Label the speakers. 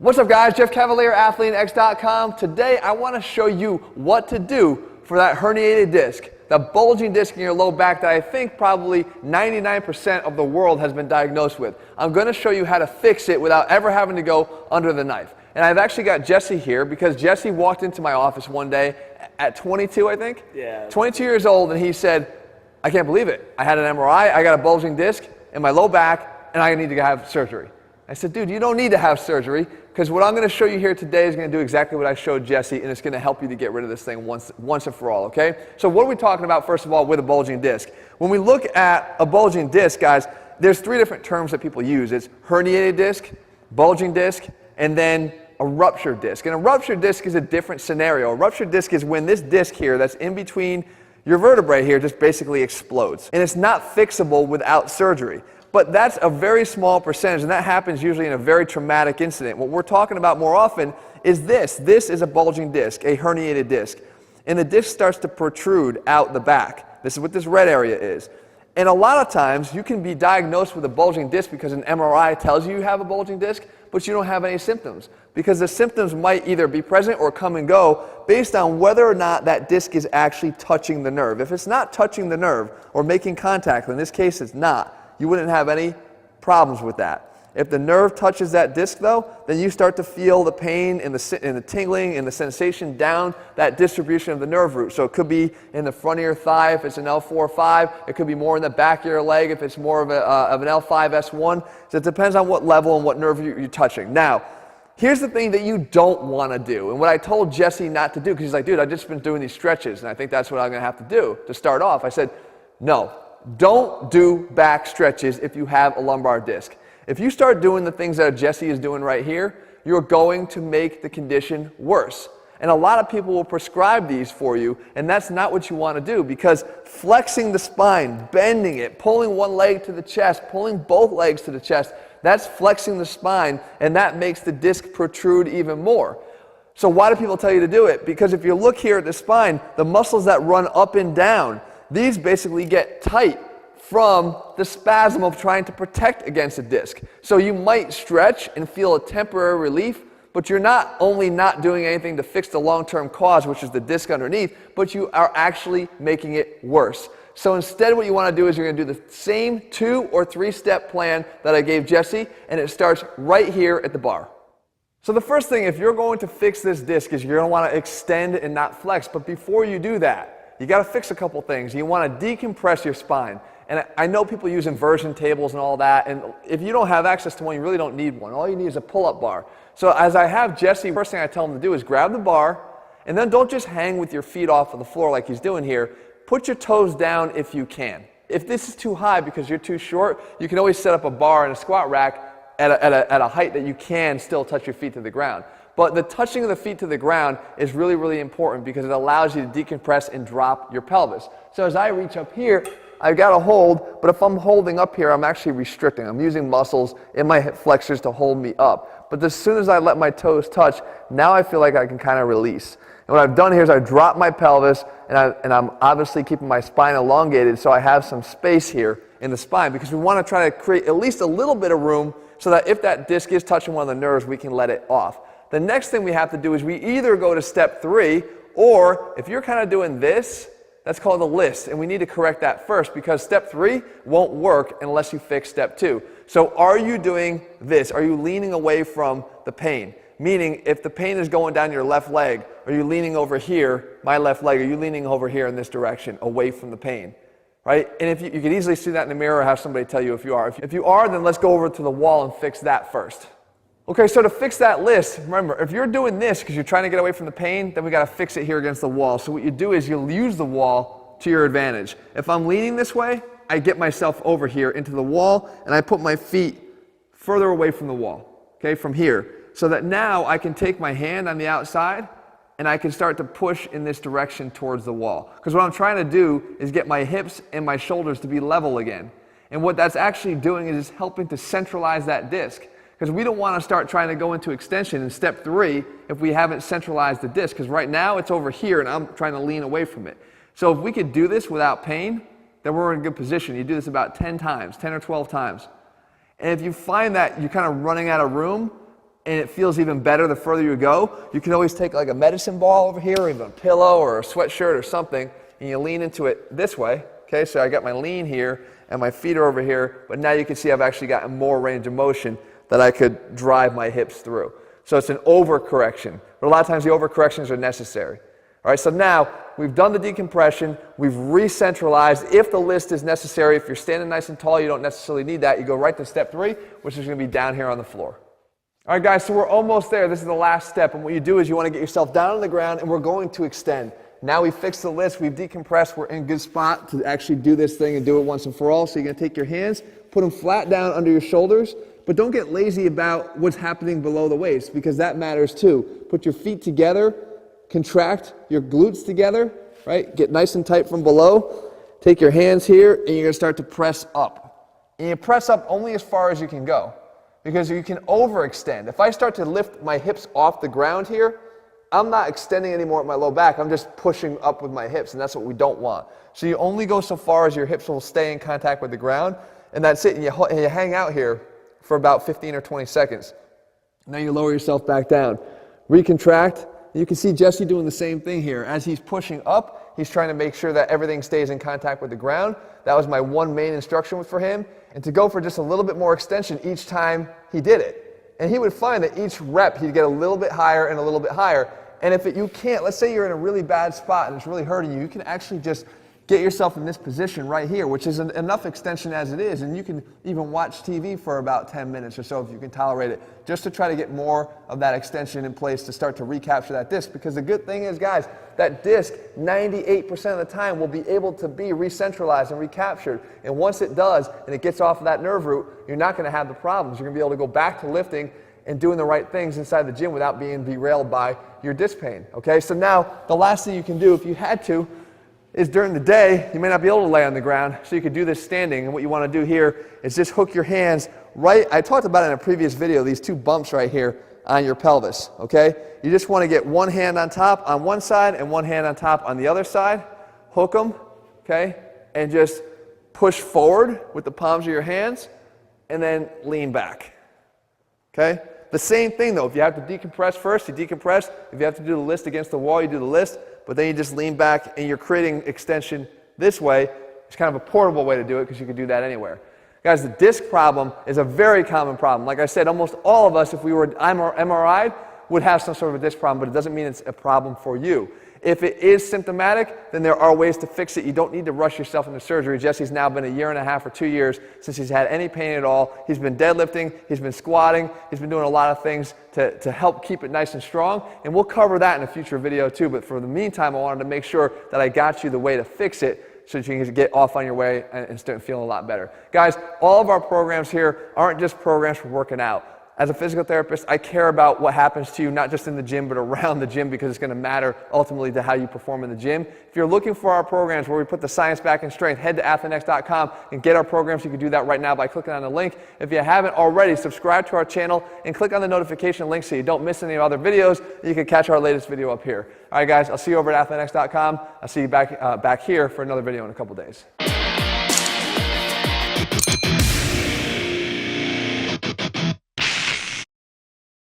Speaker 1: What's up guys, Jeff Cavalier, ATHLEAN-X.com. Today I want to show you what to do for that herniated disc, the bulging disc in your low back that I think probably 99% of the world has been diagnosed with. I'm going to show you how to fix it without ever having to go under the knife. And I've actually got Jesse here because Jesse walked into my office one day at 22, I think?
Speaker 2: Yeah.
Speaker 1: 22 years old, and he said, I can't believe it. I had an MRI, I got a bulging disc in my low back, and I need to have surgery. I said, dude, you don't need to have surgery because what I'm going to show you here today is going to do exactly what I showed Jesse, and it's going to help you to get rid of this thing once and for all, okay? So what are we talking about, first of all, with a bulging disc? When we look at a bulging disc, guys, there's three different terms that people use. It's herniated disc, bulging disc, and then a ruptured disc. And a ruptured disc is a different scenario. A ruptured disc is when this disc here that's in between your vertebrae here just basically explodes. And it's not fixable without surgery. But that's a very small percentage, and that happens usually in a very traumatic incident. What we're talking about more often is this. This is a bulging disc, a herniated disc. And the disc starts to protrude out the back. This is what this red area is. And a lot of times you can be diagnosed with a bulging disc because an MRI tells you have a bulging disc, but you don't have any symptoms. Because the symptoms might either be present or come and go based on whether or not that disc is actually touching the nerve. If it's not touching the nerve or making contact, in this case it's not, you wouldn't have any problems with that. If the nerve touches that disc though, then you start to feel the pain and the tingling and the sensation down that distribution of the nerve root. So it could be in the front of your thigh if it's an L4-5. It could be more in the back of your leg if it's more of an L5-S1. So it depends on what level and what nerve you're touching. Now, here's the thing that you don't want to do, and what I told Jesse not to do, because he's like, dude, I've just been doing these stretches, and I think that's what I'm going to have to do to start off. I said, no. Don't do back stretches if you have a lumbar disc. If you start doing the things that Jesse is doing right here, you're going to make the condition worse. And a lot of people will prescribe these for you, and that's not what you want to do, because flexing the spine, bending it, pulling one leg to the chest, pulling both legs to the chest, that's flexing the spine, and that makes the disc protrude even more. So why do people tell you to do it? Because if you look here at the spine, the muscles that run up and down, these basically get tight from the spasm of trying to protect against a disc. So you might stretch and feel a temporary relief, but you're not only not doing anything to fix the long-term cause, which is the disc underneath, but you are actually making it worse. So instead what you want to do is you're going to do the same 2 or 3-step plan that I gave Jesse, and it starts right here at the bar. So the first thing, if you're going to fix this disc, is you're going to want to extend and not flex. But before you do that, you got to fix a couple things. You want to decompress your spine. And I know people use inversion tables and all that, and if you don't have access to one, you really don't need one. All you need is a pull-up bar. So as I have Jesse, first thing I tell him to do is grab the bar, and then don't just hang with your feet off of the floor like he's doing here. Put your toes down if you can. If this is too high because you're too short, you can always set up a bar and a squat rack at a height that you can still touch your feet to the ground. But the touching of the feet to the ground is really, really important because it allows you to decompress and drop your pelvis. So as I reach up here, I've got to hold, but if I'm holding up here, I'm actually restricting. I'm using muscles in my hip flexors to hold me up. But as soon as I let my toes touch, now I feel like I can kind of release. And what I've done here is I've dropped my pelvis, and I'm obviously keeping my spine elongated so I have some space here in the spine, because we want to try to create at least a little bit of room so that if that disc is touching one of the nerves, we can let it off. The next thing we have to do is we either go to step 3, or if you're kind of doing this, that's called a list, and we need to correct that first because step 3 won't work unless you fix step 2. So are you doing this? Are you leaning away from the pain? Meaning, if the pain is going down your left leg, are you leaning over here, my left leg, are you leaning over here in this direction, away from the pain? Right? And if you can easily see that in the mirror or have somebody tell you if you are. If you are, then let's go over to the wall and fix that first. Okay, so to fix that list, remember, if you're doing this because you're trying to get away from the pain, then we got to fix it here against the wall. So what you do is you'll use the wall to your advantage. If I'm leaning this way, I get myself over here into the wall, and I put my feet further away from the wall, okay, from here, so that now I can take my hand on the outside, and I can start to push in this direction towards the wall. Because what I'm trying to do is get my hips and my shoulders to be level again. And what that's actually doing is helping to centralize that disc. Because we don't want to start trying to go into extension in step 3 if we haven't centralized the disc. Because right now it's over here and I'm trying to lean away from it. So if we could do this without pain, then we're in a good position. You do this about 10 times, 10 or 12 times. And if you find that you're kind of running out of room, and it feels even better the further you go, you can always take like a medicine ball over here, or even a pillow or a sweatshirt or something, and you lean into it this way. Okay, so I got my lean here, and my feet are over here, but now you can see I've actually gotten more range of motion that I could drive my hips through. So it's an overcorrection, but a lot of times the overcorrections are necessary. All right, so now we've done the decompression, we've re-centralized. If the list is necessary, if you're standing nice and tall, you don't necessarily need that. You go right to step 3, which is going to be down here on the floor. All right, guys, so we're almost there. This is the last step, and what you do is you want to get yourself down on the ground, and we're going to extend. Now we've fixed the list, we've decompressed, we're in a good spot to actually do this thing and do it once and for all. So you're going to take your hands, put them flat down under your shoulders, but don't get lazy about what's happening below the waist, because that matters too. Put your feet together, contract your glutes together, right? Get nice and tight from below. Take your hands here, and you're going to start to press up. And you press up only as far as you can go, because you can overextend. If I start to lift my hips off the ground here, I'm not extending anymore at my low back. I'm just pushing up with my hips, and that's what we don't want. So you only go so far as your hips will stay in contact with the ground, and that's it. And you hang out here for about 15 or 20 seconds. Now you lower yourself back down. Recontract. You can see Jesse doing the same thing here. As he's pushing up, he's trying to make sure that everything stays in contact with the ground. That was my one main instruction for him. And to go for just a little bit more extension each time he did it. And he would find that each rep he'd get a little bit higher and a little bit higher. And if you can't, let's say you're in a really bad spot and it's really hurting you, you can actually just get yourself in this position right here, which is enough extension as it is, and you can even watch TV for about 10 minutes or so if you can tolerate it, just to try to get more of that extension in place to start to recapture that disc. Because the good thing is, guys, that disc 98% of the time will be able to be re-centralized and recaptured, and once it does and it gets off of that nerve root, you're not going to have the problems. You're going to be able to go back to lifting and doing the right things inside the gym without being derailed by your disc pain. Okay, so now the last thing you can do if you had to is during the day, you may not be able to lay on the ground, so you could do this standing. And what you want to do here is just hook your hands right. I talked about it in a previous video, these two bumps right here on your pelvis, okay? You just want to get one hand on top on one side and one hand on top on the other side. Hook them, okay? And just push forward with the palms of your hands and then lean back, okay? The same thing though, if you have to decompress first, you decompress. If you have to do the list against the wall, you do the list. But then you just lean back and you're creating extension this way. It's kind of a portable way to do it because you can do that anywhere. Guys, the disc problem is a very common problem. Like I said, almost all of us, if we were MRI'd, would have some sort of a disc problem, but it doesn't mean it's a problem for you. If it is symptomatic, then there are ways to fix it. You don't need to rush yourself into surgery. Jesse's now been 1.5 years or 2 years since he's had any pain at all. He's been deadlifting, he's been squatting, he's been doing a lot of things to help keep it nice and strong. And we'll cover that in a future video too. But for the meantime, I wanted to make sure that I got you the way to fix it so that you can get off on your way and start feeling a lot better. Guys, all of our programs here aren't just programs for working out. As a physical therapist, I care about what happens to you, not just in the gym, but around the gym, because it's going to matter ultimately to how you perform in the gym. If you're looking for our programs where we put the science back in strength, head to ATHLEAN-X.com and get our programs. You can do that right now by clicking on the link. If you haven't already, subscribe to our channel and click on the notification link so you don't miss any other videos. You can catch our latest video up here. All right, guys, I'll see you over at ATHLEAN-X.com. I'll see you back here for another video in a couple days.